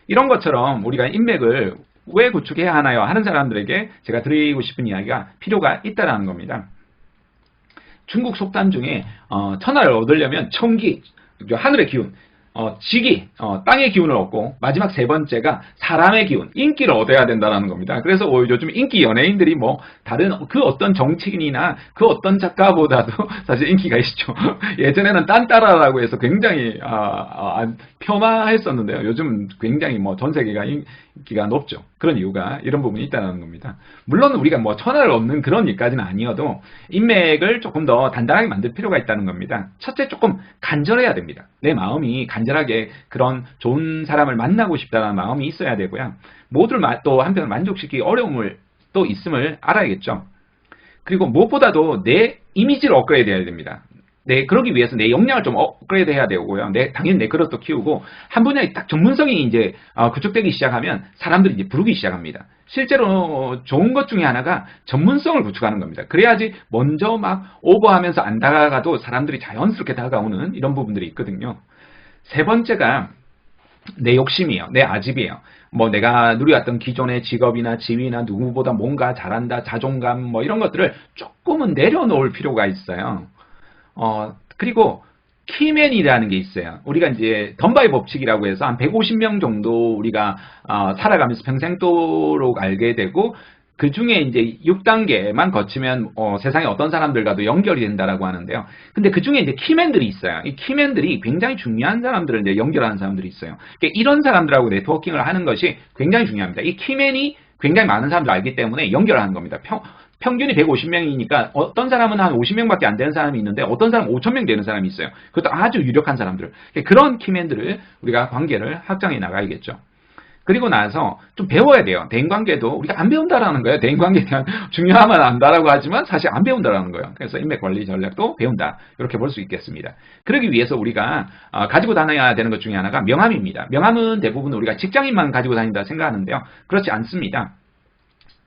이런 것처럼 우리가 인맥을 왜 구축해야 하나요? 하는 사람들에게 제가 드리고 싶은 이야기가 필요가 있다라는 겁니다. 중국 속담 중에 천하를 얻으려면 천기, 하늘의 기운, 지기, 땅의 기운을 얻고 마지막 세 번째가 사람의 기운, 인기를 얻어야 된다는 겁니다. 그래서 요즘 인기 연예인들이 뭐 다른 그 어떤 정치인이나 그 어떤 작가보다도 사실 인기가 있죠. 예전에는 딴따라라고 해서 굉장히 폄하했었는데요. 요즘 굉장히 뭐 전 세계가 인기가 높죠. 그런 이유가 이런 부분이 있다는 겁니다. 물론 우리가 뭐 천하를 얻는 그런 일까지는 아니어도 인맥을 조금 더 단단하게 만들 필요가 있다는 겁니다. 첫째, 조금 간절해야 됩니다. 내 마음이 간절하게 그런 좋은 사람을 만나고 싶다는 마음이 있어야 되고요. 모두를 또 한편으로 만족시키기 어려움을 또 있음을 알아야겠죠. 그리고 무엇보다도 내 이미지를 업그레이드 해야 됩니다. 그러기 위해서 내 역량을 좀 업그레이드 해야 되고요. 당연히 내 그릇도 키우고, 한 분야에 딱 전문성이 이제 구축되기 시작하면 사람들이 이제 부르기 시작합니다. 실제로 좋은 것 중에 하나가 전문성을 구축하는 겁니다. 그래야지 먼저 막 오버하면서 안 다가가도 사람들이 자연스럽게 다가오는 이런 부분들이 있거든요. 세 번째가 내 욕심이에요. 내 아집이에요. 뭐 내가 누려왔던 기존의 직업이나 지위나 누구보다 뭔가 잘한다, 자존감 뭐 이런 것들을 조금은 내려놓을 필요가 있어요. 그리고 키맨이라는 게 있어요. 우리가 이제 던바의 법칙이라고 해서 한 150명 정도 우리가 살아가면서 평생도록 알게 되고, 그 중에 이제 6단계만 거치면 세상에 어떤 사람들과도 연결이 된다라고 하는데요. 근데 그 중에 이제 키맨들이 있어요. 이 키맨들이 굉장히 중요한 사람들을 이제 연결하는 사람들이 있어요. 그러니까 이런 사람들하고 네트워킹을 하는 것이 굉장히 중요합니다. 이 키맨이 굉장히 많은 사람들 알기 때문에 연결하는 겁니다. 평균이 150명이니까 어떤 사람은 한 50명밖에 안 되는 사람이 있는데 어떤 사람은 5,000명 되는 사람이 있어요. 그것도 아주 유력한 사람들. 그런 키맨들을 우리가 관계를 확장해 나가야겠죠. 그리고 나서 좀 배워야 돼요. 대인관계도 우리가 안 배운다라는 거예요. 대인관계에 대한 중요함은 안다라고 하지만 사실 안 배운다라는 거예요. 그래서 인맥관리 전략도 배운다. 이렇게 볼 수 있겠습니다. 그러기 위해서 우리가 가지고 다녀야 되는 것 중에 하나가 명함입니다. 명함은 대부분 우리가 직장인만 가지고 다닌다 생각하는데요. 그렇지 않습니다.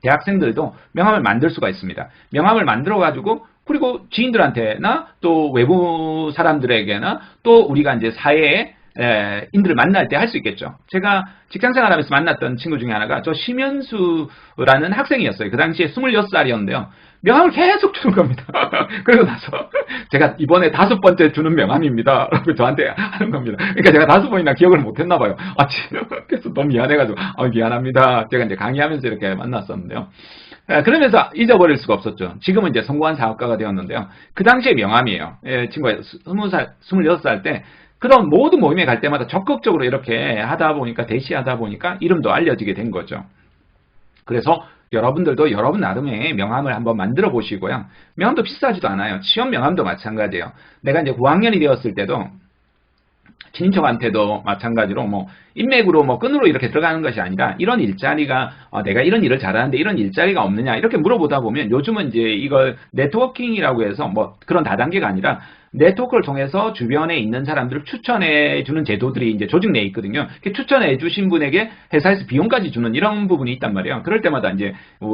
대학생들도 명함을 만들 수가 있습니다. 명함을 만들어 가지고, 그리고 지인들한테나 또 외부 사람들에게나 또 우리가 이제 사회에 인들을 만날 때 할 수 있겠죠. 제가 직장생활하면서 만났던 친구 중에 하나가 저 심현수라는 학생이었어요. 그 당시에 26살이었는데요. 명함을 계속 주는 겁니다. 그러고 나서 제가 이번에 5번째 주는 명함입니다. 라고 저한테 하는 겁니다. 그러니까 제가 5번이나 기억을 못했나 봐요. 그래서 너무 미안해가지고 미안합니다. 제가 이제 강의하면서 이렇게 만났었는데요. 그러면서 잊어버릴 수가 없었죠. 지금은 이제 성공한 사업가가 되었는데요. 그 당시에 명함이에요. 친구가 20살, 26살 때 그런 모든 모임에 갈 때마다 적극적으로 이렇게 하다 보니까, 대시하다 보니까 이름도 알려지게 된 거죠. 그래서 여러분들도 여러분 나름의 명함을 한번 만들어 보시고요. 명함도 비싸지도 않아요. 취업 명함도 마찬가지예요. 내가 이제 9학년이 되었을 때도 친인척한테도 마찬가지로 뭐 인맥으로 뭐 끈으로 이렇게 들어가는 것이 아니라, 이런 일자리가 내가 이런 일을 잘하는데 이런 일자리가 없느냐 이렇게 물어보다 보면, 요즘은 이제 이걸 네트워킹이라고 해서 뭐 그런 다단계가 아니라 네트워크를 통해서 주변에 있는 사람들을 추천해 주는 제도들이 이제 조직 내에 있거든요. 추천해 주신 분에게 회사에서 비용까지 주는 이런 부분이 있단 말이에요. 그럴 때마다 이제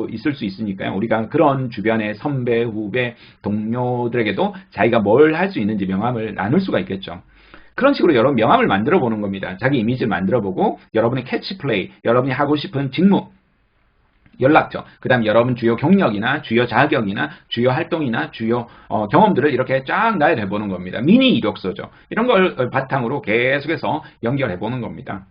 있을 수 있으니까요. 우리가 그런 주변의 선배, 후배, 동료들에게도 자기가 뭘 할 수 있는지 명함을 나눌 수가 있겠죠. 그런 식으로 여러분 명함을 만들어 보는 겁니다. 자기 이미지를 만들어 보고, 여러분의 캐치플레이, 여러분이 하고 싶은 직무, 연락처, 그 다음 여러분 주요 경력이나 주요 자격이나 주요 활동이나 주요 경험들을 이렇게 쫙 나열해 보는 겁니다. 미니 이력서죠. 이런 걸 바탕으로 계속해서 연결해 보는 겁니다.